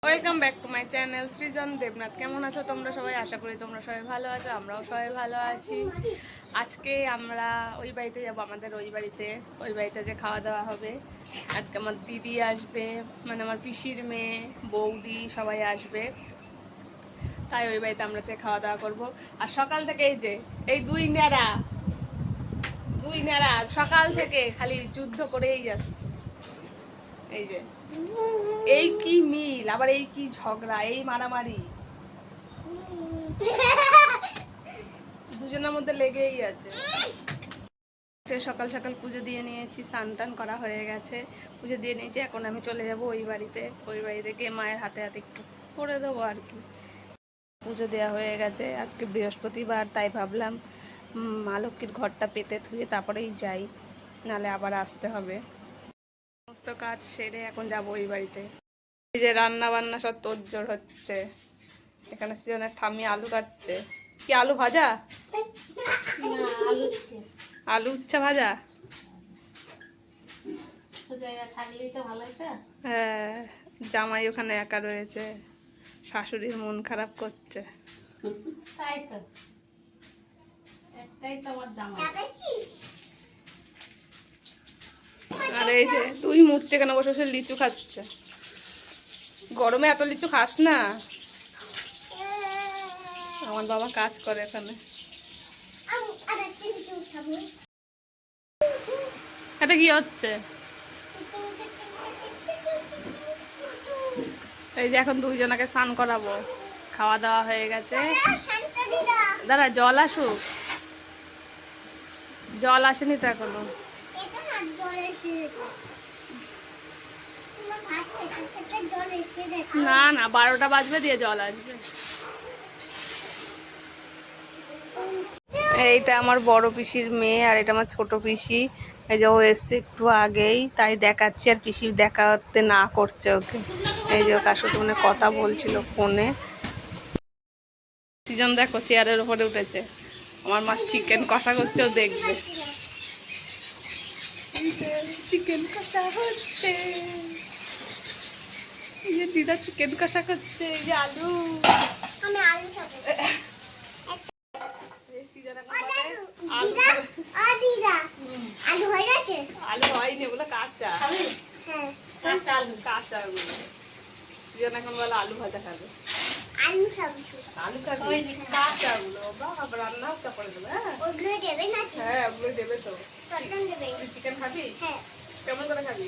Welcome back to my channel Srijan Debnath. কেমন আছো তোমরা সবাই? আশা করি তোমরা সবাই ভালো আছো, আমরাও সবাই ভালো আছি। আজকে আমরা ওই বাড়িতে যাবো, আমাদের ওই বাড়িতে যে খাওয়া দাওয়া হবে। আজকে আমার দিদি আসবে, মানে আমার পিসির মেয়ে, বৌদি সবাই আসবে, তাই ওই বাড়িতে আমরা যে খাওয়া দাওয়া করবো। আর সকাল থেকে এই দুই নেড়া সকাল থেকে খালি যুদ্ধ করেই যাচ্ছে। এই যে এই কি মিল, আবার এই কি ঝগড়া, এই মারামারি, দুজনের মধ্যে লেগেই আছে। সকাল সকাল পুজো দিয়ে নিয়েছি, স্নান টান করা হয়ে গেছে, পুজো দিয়ে নিয়েছি। এখন আমি চলে যাব ওই বাড়িতে গিয়ে মায়ের হাতে হাতে একটু করে দেবো আর কি। পুজো দেওয়া হয়ে গেছে, আজকে বৃহস্পতিবার, তাই ভাবলাম মা লক্ষ্মীর ঘরটা পেতে ধুয়ে তারপরেই যাই, নালে আবার আসতে হবে। সমস্ত কাজ সেরে এখন যাবো ওই বাড়িতে। এই যে রান্না বান্না সব তোড়জোড় হচ্ছে। এখানে সিজনের ঠাম্মি আলু কাটছে। কি আলু ভাজা? আলু উচ্ছে ভাজা। হ্যাঁ, জামাই ওখানে একা রয়েছে, শাশুড়ির মন খারাপ করছে। আর এই যে তুই মূর্তি এখানে বসে বসে লিচু খাচ্ছে। গরমে এত লিচু খাস না। আমার বাবা কাজ করে এখানে। এটা কি হচ্ছে? এই যে এখন দুইজনকে স্নান করাবো, খাওয়া দাওয়া হয়ে গেছে। দাঁড়া, জল আসুক। জল আসেনি তো এখনো। না না, 12টা বাজবে দিয়ে জল আসবে। এইটা আমার বড় পিসির মেয়ে, আর এটা আমার ছোট পিসি। এই যে ও এসছে একটু আগেই, তাই দেখাচ্ছি। আর পিসি দেখাতে না করছে ওকে। এই যে কার সাথে মানে কথা বলছিল ফোনে। সিজন দেখো চেয়ারের উপরে উঠেছে। আমার মা চিকেন কষা করছে, ও দেখবে। চিকেন কষা হচ্ছে, এই যে দিদা চিকেন কষা করছে। এই যে আলু, আমি আলু খাবো। আলু হয়নি, ওগুলো কাঁচা। কাঁচা ওগুলো। সিজন এখন বলে আলু ভাজা খাবে। আলু খাবি? কাঁচা ওগুলো রান্না করে দেবে। হ্যাঁ, ওগুলো দেবে তো। চিকেন খাবি? কেমন করে খাবি?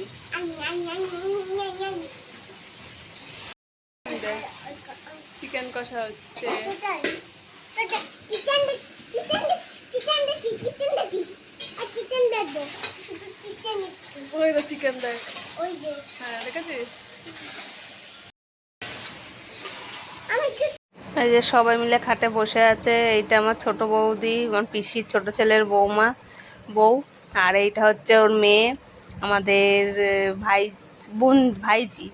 চিকেন কষা হচ্ছে। চিকেন দেখ। হ্যাঁ, দেখেছিস? এই যে সবাই মিলে খাটে বসে আছে। এইটা আমার ছোট বৌদি, আমার পিসির ছোট ছেলের বউ। আর এইটা হচ্ছে ওর মেয়ে, আমাদের ভাইজি।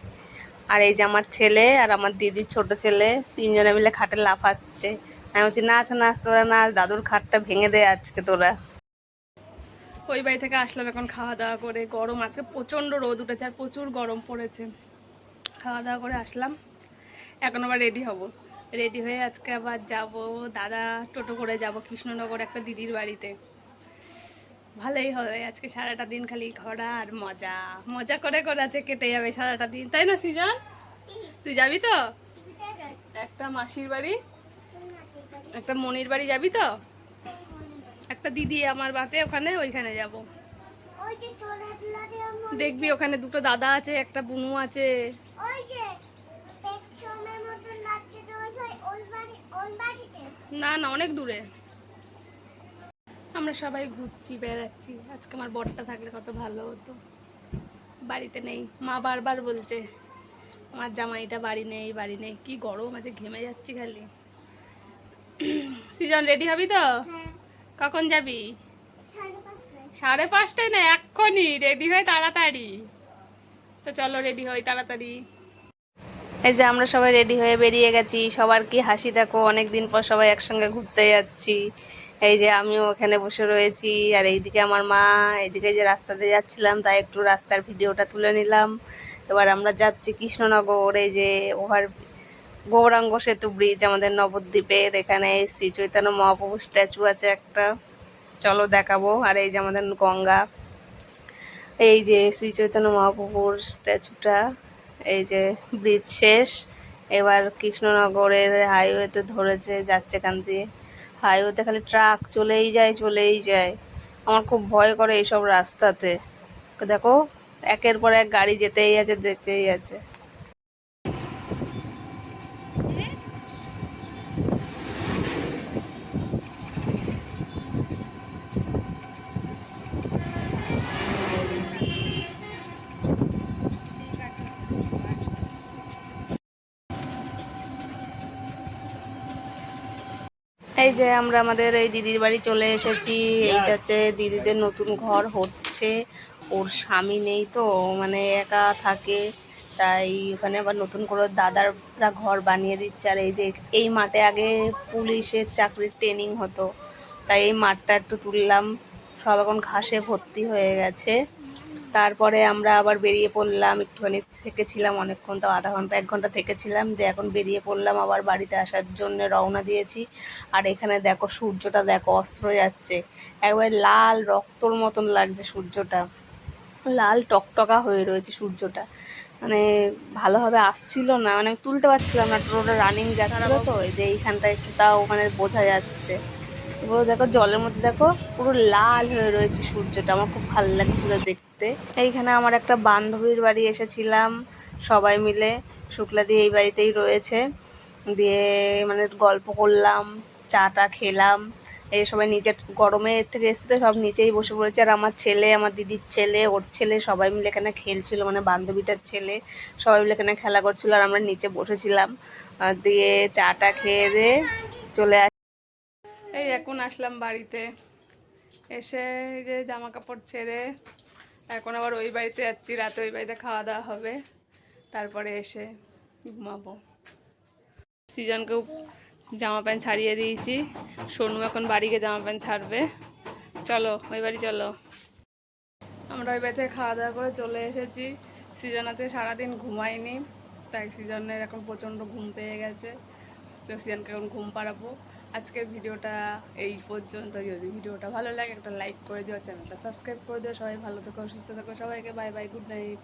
আর এই যে আমার ছেলে আর আমার দিদির ছোট ছেলে, তিনজনে মিলে খাটে লাফাচ্ছে। আমি বলছি নাচ নাচ, তোরা নাচ, দাদুর খাটটা ভেঙে দেয় আজকে তোরা। ওই বাড়ি থেকে আসলাম এখন খাওয়া দাওয়া করে। গরম আজকে প্রচণ্ড রোদ উঠেছে আর প্রচুর গরম পড়েছে। খাওয়া দাওয়া করে আসলাম, এখন আবার রেডি হব। রেডি হয়ে আজকে আবার যাব দাদা টোটো করে যাব কৃষ্ণনগর একটা দিদির বাড়িতে। ভালোই হবে আজকে, সারাটা দিন খালি ঘোরা আর মজা মজা করে আছে, কেটে যাবে সারাটা দিন, তাই না সৃজন? তুই যাবি তো? একটা মাসির বাড়ি, একটা মনির বাড়ি যাবি তো? একটা দিদি আমার বাতে ওইখানে যাব। দেখবি ওখানে দুটো দাদা আছে, একটা বুনু আছে। না না, অনেক দূরে। আমরা সবাই ঘুরছি, বেড়াচ্ছি। আজকে আমার বরটা থাকলে কত ভালো হতো, বাড়িতে নেই। মা বারবার বলছে আমার জামাইটা বাড়ি নেই। কি গরম আছে, ঘেমে যাচ্ছি খালি। সৃজন রেডি হবি তো? কখন যাবি? 5:30 না, এক্ষুনি রেডি হয়ে তাড়াতাড়ি। তো চলো রেডি হই তাড়াতাড়ি। এই যে আমরা সবাই রেডি হয়ে বেরিয়ে গেছি। সবার কি হাসি দেখো, অনেকদিন পর সবাই একসঙ্গে ঘুরতে যাচ্ছি। এই যে আমিও ওখানে বসে রয়েছি, আর এইদিকে আমার মা। এইদিকে যে রাস্তাতে যাচ্ছিলাম, তাই একটু রাস্তার ভিডিওটা তুলে নিলাম। তো এবার আমরা যাচ্ছি কৃষ্ণনগর, এই যে ওভার গৌরাঙ্গ সেতু ব্রিজ আমাদের নবদ্বীপের, এখানে শ্রী চৈতন্য মহাপ্রভুর স্ট্যাচু আছে একটা, চলো দেখাবো। আর এই যে আমাদের গঙ্গা, এই যে শ্রী চৈতন্য মহাপ্রভুর স্ট্যাচুটা, এই যে ব্রিজ শেষ, এবার কৃষ্ণনগরের হাইওয়েতে ধরেছে, যাচ্ছে এখান দিয়ে। হাইওয়েতে খালি ট্রাক চলেই যায় চলেই যায়, আমার খুব ভয় করে এইসব রাস্তাতে। দেখো একের পর এক গাড়ি যেতেই আছে যেতেই আছে। এই যে আমরা আমাদের এই দিদির বাড়ি চলে এসেছি। এইটা হচ্ছে দিদিদের নতুন ঘর হচ্ছে, ওর স্বামী নেই তো, মানে একা থাকে, তাই ওখানে আবার নতুন করে দাদাররা ঘর বানিয়ে দিচ্ছে। আর এই যে এই মাঠে আগে পুলিশের চাকরির ট্রেনিং হতো, তাই এই মাঠটা একটু তুললাম, সব এখন ঘাসে ভর্তি হয়ে গেছে। তারপরে আমরা আবার বেরিয়ে পড়লাম, একটুখানি থেকেছিলাম অনেকক্ষণ, তো আধা ঘন্টা 1 ঘন্টা থেকেছিলাম, যে এখন বেরিয়ে পড়লাম আবার বাড়িতে আসার জন্য রওনা দিয়েছি। আর এখানে দেখো সূর্যটা দেখো অস্ত যাচ্ছে, একবারে লাল রক্তর মতন লাগছে সূর্যটা, লাল টকটকা হয়ে রয়েছে সূর্যটা, মানে ভালোভাবে আসছিল না, মানে আমি তুলতে পারছিলাম না, টোটোটা রানিং যাচ্ছিল তো, এই যে এইখানটা একটু তাও ওখানে বোঝা যাচ্ছে। পুরো দেখো জলের মধ্যে দেখো পুরো লাল হয়ে রয়েছে সূর্যটা, আমার খুব ভালো লাগছিল দেখতে। এইখানে আমার একটা বান্ধবীর বাড়ি এসেছিলাম সবাই মিলে, শুক্লাদি এই বাড়িতেই রয়েছে, দিয়ে মানে গল্প করলাম, চাটা খেলাম, এই সবাই নিচে গরমের থেকে এসে সব নিচেই বসে পড়েছে। আর আমার ছেলে, আমার দিদির ছেলে, ওর ছেলে সবাই মিলে এখানে খেলছিল, মানে বান্ধবীটার ছেলে সবাই মিলে এখানে খেলা করছিল, আর আমরা নিচে বসেছিলাম। দিয়ে চাটা খেয়ে দিয়ে চলে এই এখন আসলাম বাড়িতে, এসে এই যে জামা কাপড় ছেড়ে এখন আবার ওই বাড়িতে যাচ্ছি, রাতে ওই বাড়িতে খাওয়া দাওয়া হবে, তারপরে এসে ঘুমাবো। সৃজনকেও জামা প্যান্ট ছাড়িয়ে দিয়েছি, সোনু এখন বাড়ি গিয়ে জামা প্যান্ট ছাড়বে, চলো ওই বাড়ি চলো। আমরা ওই বাড়ি থেকে খাওয়া দাওয়া করে চলে এসেছি। সৃজন আছে সারাদিন ঘুমায়নি, তাই সৃজনের এখন প্রচণ্ড ঘুম পেয়ে গেছে, তো সৃজনকে এখন ঘুম পাড়াবো। আজকের ভিডিওটা এই পর্যন্ত, যদি ভিডিওটা ভালো লাগে একটা লাইক করে দিও, চ্যানেলটা সাবস্ক্রাইব করে দিও। সবাই ভালো থেকো, সুস্থ থেকো, সবাইকে বাই বাই, গুড নাইট।